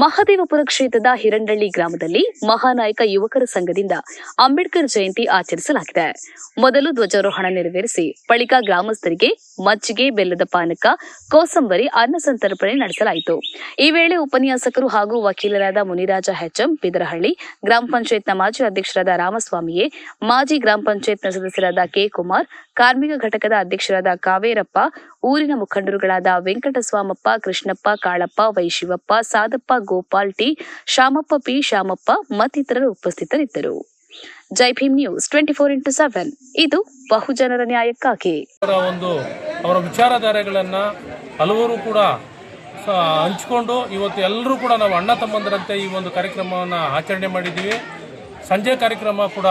ಮಹದೇವಪುರ ಕ್ಷೇತ್ರದ ಹಿರಂಡಳ್ಳಿ ಗ್ರಾಮದಲ್ಲಿ ಮಹಾನಾಯಕ ಯುವಕರ ಸಂಘದಿಂದ ಅಂಬೇಡ್ಕರ್ ಜಯಂತಿ ಆಚರಿಸಲಾಗಿದೆ. ಮೊದಲು ಧ್ವಜಾರೋಹಣ ನೆರವೇರಿಸಿ ಬಳಿಕ ಗ್ರಾಮಸ್ಥರಿಗೆ ಮಜ್ಜಿಗೆ, ಬೆಲ್ಲದ ಪಾನಕ, ಕೋಸಂಬರಿ, ಅನ್ನ ಸಂತರ್ಪಣೆ ನಡೆಸಲಾಯಿತು. ಈ ವೇಳೆ ಉಪನ್ಯಾಸಕರು ಹಾಗೂ ವಕೀಲರಾದ ಮುನಿರಾಜ ಹೆಚ್ಎಂ ಬಿದರಹಳ್ಳಿ, ಗ್ರಾಮ ಪಂಚಾಯತ್ನ ಮಾಜಿ ಅಧ್ಯಕ್ಷರಾದ ರಾಮಸ್ವಾಮಿಯೇ, ಮಾಜಿ ಗ್ರಾಮ ಪಂಚಾಯತ್ನ ಸದಸ್ಯರಾದ ಕೆ ಕುಮಾರ್, ಕಾರ್ಮಿಕ ಘಟಕದ ಅಧ್ಯಕ್ಷರಾದ ಕಾವೇರಪ್ಪ, ಊರಿನ ಮುಖಂಡರುಗಳಾದ ವೆಂಕಟಸ್ವಾಮಪ್ಪ, ಕೃಷ್ಣಪ್ಪ, ಕಾಳಪ್ಪ, ವೈಶಿವಪ್ಪ, ಸಾದಪ್ಪ, ಗೋಪಾಲ್ ಟಿ, ಶಾಮಪ್ಪ ಪಿ, ಶಾಮಪ್ಪ ಮತ್ತಿತರರು ಉಪಸ್ಥಿತರಿದ್ದರು. ಜೈ ಭೀಮ್ ನ್ಯೂಸ್ 24x7 ಇದು ಬಹುಜನರ ನ್ಯಾಯಕ್ಕಾಗಿ. ಅವರ ವಿಚಾರಧಾರೆಗಳನ್ನ ಹಲವರು ಕೂಡ ಹಂಚಿಕೊಂಡು ಇವತ್ತು ಎಲ್ಲರೂ ಕೂಡ ನಾವು ಅಣ್ಣ ತಮ್ಮಂದರಂತೆ ಈ ಒಂದು ಕಾರ್ಯಕ್ರಮವನ್ನು ಆಚರಣೆ ಮಾಡಿದ್ದೀವಿ. ಸಂಜೆ ಕಾರ್ಯಕ್ರಮ ಕೂಡ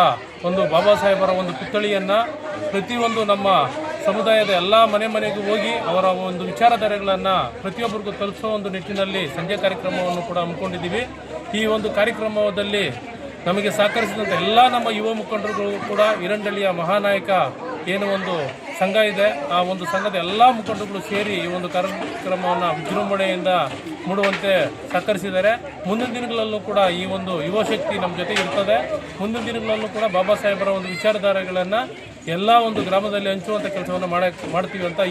ಬಾಬಾ ಸಾಹೇಬರ ಪುತ್ಥಳಿಯನ್ನು ಪ್ರತಿಯೊಂದು ನಮ್ಮ ಸಮುದಾಯದ ಎಲ್ಲ ಮನೆಗೂ ಹೋಗಿ ಅವರ ವಿಚಾರಧಾರೆಗಳನ್ನು ಪ್ರತಿಯೊಬ್ಬರಿಗೂ ತಲುಪಿಸುವ ನಿಟ್ಟಿನಲ್ಲಿ ಸಂಜೆ ಕಾರ್ಯಕ್ರಮವನ್ನು ಕೂಡ ಹಮ್ಮಿಕೊಂಡಿದ್ದೀವಿ. ಈ ಕಾರ್ಯಕ್ರಮದಲ್ಲಿ ನಮಗೆ ಸಹಕರಿಸಿದಂಥ ಎಲ್ಲ ನಮ್ಮ ಯುವ ಮುಖಂಡರುಗಳು ಕೂಡ ಹಿರಂಡಳ್ಳಿಯ ಮಹಾನಾಯಕ ಏನು ಸಂಘ ಇದೆ, ಆ ಸಂಘದ ಎಲ್ಲ ಮುಖಂಡರುಗಳು ಸೇರಿ ಈ ಕಾರ್ಯಕ್ರಮವನ್ನು ವಿಜೃಂಭಣೆಯಿಂದ ಮೂಡುವಂತೆ ಸಹಕರಿಸಿದ್ದಾರೆ. ಮುಂದಿನ ದಿನಗಳಲ್ಲೂ ಕೂಡ ಈ ಯುವ ಶಕ್ತಿ ನಮ್ಮ ಜೊತೆ ಇರ್ತದೆ. ಮುಂದಿನ ದಿನಗಳಲ್ಲೂ ಕೂಡ ಬಾಬಾ ಸಾಹೇಬರ ವಿಚಾರಧಾರೆಗಳನ್ನು ಎಲ್ಲ ಗ್ರಾಮದಲ್ಲಿ ಹಂಚುವಂಥ ಕೆಲಸವನ್ನು ಮಾಡ್ತೀವಿ ಅಂತ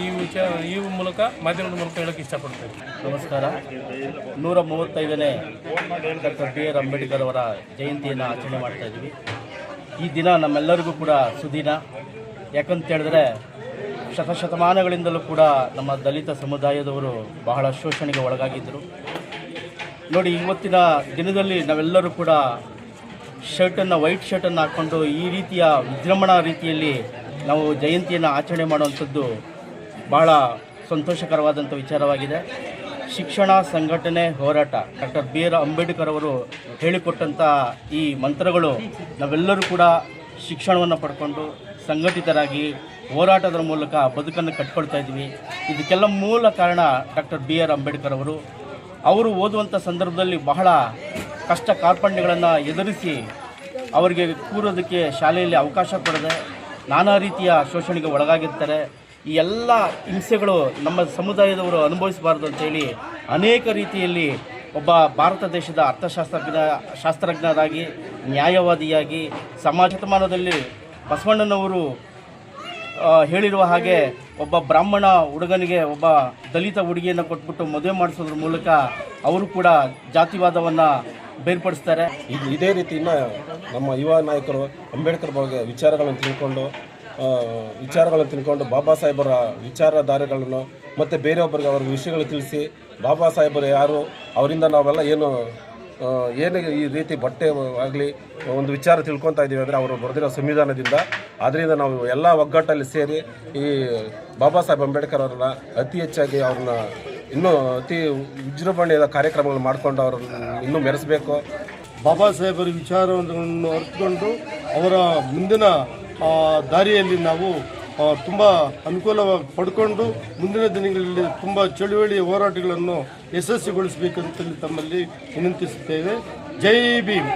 ಈ ಮೂಲಕ ಮಾಧ್ಯಮದ ಮೂಲಕ ಹೇಳೋಕ್ಕೆ ಇಷ್ಟಪಡ್ತೇವೆ. ನಮಸ್ಕಾರ. 135ನೇ ಡಾಕ್ಟರ್ ಬಿ.ಆರ್. ಅಂಬೇಡ್ಕರ್ ಅವರ ಜಯಂತಿಯನ್ನು ಆಚರಣೆ ಮಾಡ್ತಾ ಇದ್ದೀವಿ. ಈ ದಿನ ನಮ್ಮೆಲ್ಲರಿಗೂ ಕೂಡ ಸುದಿನ. ಯಾಕಂತ ಹೇಳಿದ್ರೆ ಶತಶತಮಾನಗಳಿಂದಲೂ ಕೂಡ ನಮ್ಮ ದಲಿತ ಸಮುದಾಯದವರು ಬಹಳ ಶೋಷಣೆಗೆ ಒಳಗಾಗಿದ್ದರು. ನೋಡಿ, ಇವತ್ತಿನ ದಿನದಲ್ಲಿ ನಾವೆಲ್ಲರೂ ಕೂಡ ವೈಟ್ ಶರ್ಟನ್ನು ಹಾಕ್ಕೊಂಡು ಈ ರೀತಿಯ ವಿಜೃಂಭಣಾ ರೀತಿಯಲ್ಲಿ ನಾವು ಜಯಂತಿಯನ್ನು ಆಚರಣೆ ಮಾಡುವಂಥದ್ದು ಬಹಳ ಸಂತೋಷಕರವಾದಂಥ ವಿಚಾರವಾಗಿದೆ. ಶಿಕ್ಷಣ, ಸಂಘಟನೆ, ಹೋರಾಟ ಡಾಕ್ಟರ್ ಬಿ.ಆರ್. ಅಂಬೇಡ್ಕರ್ ಅವರು ಹೇಳಿಕೊಟ್ಟಂಥ ಈ ಮಂತ್ರಗಳು ನಾವೆಲ್ಲರೂ ಕೂಡ ಶಿಕ್ಷಣವನ್ನು ಪಡ್ಕೊಂಡು ಸಂಘಟಿತರಾಗಿ ಹೋರಾಟದ ಮೂಲಕ ಬದುಕನ್ನು ಕಟ್ಕೊಳ್ತಾ ಇದ್ವಿ. ಇದಕ್ಕೆಲ್ಲ ಮೂಲ ಕಾರಣ ಡಾಕ್ಟರ್ ಬಿ.ಆರ್. ಅಂಬೇಡ್ಕರ್ ಅವರು ಓದುವಂಥ ಸಂದರ್ಭದಲ್ಲಿ ಬಹಳ ಕಷ್ಟ ಕಾರ್ಪಣ್ಯಗಳನ್ನು ಎದುರಿಸಿ ಅವರಿಗೆ ಕೂರೋದಕ್ಕೆ ಶಾಲೆಯಲ್ಲಿ ಅವಕಾಶ ಕೊಡದೆ ನಾನಾ ರೀತಿಯ ಶೋಷಣೆಗೆ ಒಳಗಾಗಿರ್ತಾರೆ. ಈ ಎಲ್ಲ ಹಿಂಸೆಗಳು ನಮ್ಮ ಸಮುದಾಯದವರು ಅನುಭವಿಸಬಾರ್ದು ಅಂತೇಳಿ ಅನೇಕ ರೀತಿಯಲ್ಲಿ ಒಬ್ಬ ಭಾರತ ದೇಶದ ಶಾಸ್ತ್ರಜ್ಞರಾಗಿ, ನ್ಯಾಯವಾದಿಯಾಗಿ, ಶತಮಾನದಲ್ಲಿ ಬಸವಣ್ಣನವರು ಹೇಳಿರುವ ಹಾಗೆ ಒಬ್ಬ ಬ್ರಾಹ್ಮಣ ಹುಡುಗನಿಗೆ ಒಬ್ಬ ದಲಿತ ಹುಡುಗಿಯನ್ನು ಕೊಟ್ಬಿಟ್ಟು ಮದುವೆ ಮಾಡಿಸೋದ್ರ ಮೂಲಕ ಅವರು ಕೂಡ ಜಾತಿವಾದವನ್ನು ಬೇರ್ಪಡಿಸ್ತಾರೆ. ಇದೇ ರೀತಿ ನಮ್ಮ ಯುವ ನಾಯಕರು ಅಂಬೇಡ್ಕರ್ ಬಗ್ಗೆ ವಿಚಾರಗಳನ್ನು ತಿಳ್ಕೊಂಡು ಬಾಬಾ ಸಾಹೇಬರ ವಿಚಾರಧಾರೆಗಳನ್ನು ಮತ್ತು ಬೇರೆಯೊಬ್ಬರಿಗೆ ಅವರ ವಿಷಯಗಳು ತಿಳಿಸಿ ಬಾಬಾ ಸಾಹೇಬರು ಯಾರು, ಅವರಿಂದ ನಾವೆಲ್ಲ ಏನು ಈ ರೀತಿ ಬಟ್ಟೆ ಆಗಲಿ ವಿಚಾರ ತಿಳ್ಕೊತಾ ಇದ್ದೀವಿ ಅಂದರೆ ಅವರು ಬರೆದಿರೋ ಸಂವಿಧಾನದಿಂದ. ಆದ್ದರಿಂದ ನಾವು ಎಲ್ಲ ಒಗ್ಗಟ್ಟಲ್ಲಿ ಸೇರಿ ಈ ಬಾಬಾ ಸಾಹೇಬ್ ಅಂಬೇಡ್ಕರ್ ಅವರನ್ನ ಅತಿ ಹೆಚ್ಚಾಗಿ ಅವ್ರನ್ನ ಇನ್ನೂ ಅತಿ ವಿಜೃಂಭಣೆಯ ಕಾರ್ಯಕ್ರಮಗಳು ಮಾಡಿಕೊಂಡು ಅವ್ರನ್ನ ಇನ್ನೂ ಮೆರೆಸಬೇಕು. ಬಾಬಾ ಸಾಹೇಬರ ವಿಚಾರವನ್ನು ಅರಿತುಕೊಂಡು ಅವರ ಮುಂದಿನ ದಾರಿಯಲ್ಲಿ ನಾವು ತುಂಬ ಅನುಕೂಲವಾಗಿ ಪಡ್ಕೊಂಡು ಮುಂದಿನ ದಿನಗಳಲ್ಲಿ ತುಂಬ ಚಳುವಳಿ ಹೋರಾಟಗಳನ್ನು ಯಶಸ್ವಿಗೊಳಿಸಬೇಕಂತೇಳಿ ತಮ್ಮಲ್ಲಿ ವಿನಂತಿಸುತ್ತೇವೆ. ಜೈ ಭೀಮ್.